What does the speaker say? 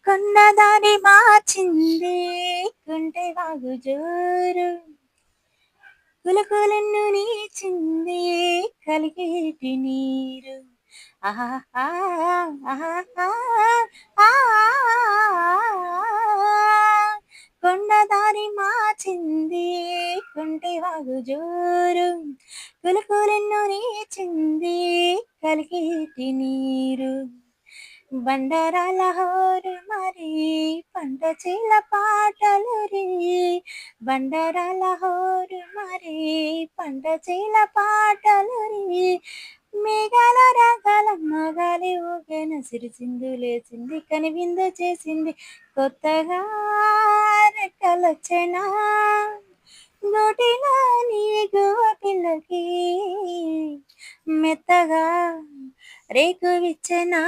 కొండదారి మార్చింది కుంటే వాగు జోరు కులకులను నీచింది కలిగేటి నీరు ఆహా ఆహా ఆహా కొండదారి మార్చింది కుంటే వాగు జోరు కులకులను నీచింది కలిగేటి నీరు బండరాల హోరు మరి పంట చీల పాటలు రీ బండరాల హోరు మరి పంట చీల పాటలు రీ మేఘాల రాగాల మగాలి ఊగెన సిరిసిందు లేచింది కనివిందు చేసింది కొత్తగా రెక్కలొచ్చెనా నోటిలో నీ గువ్వ పిల్లకి మెత్తగా రేకు విచ్చెనా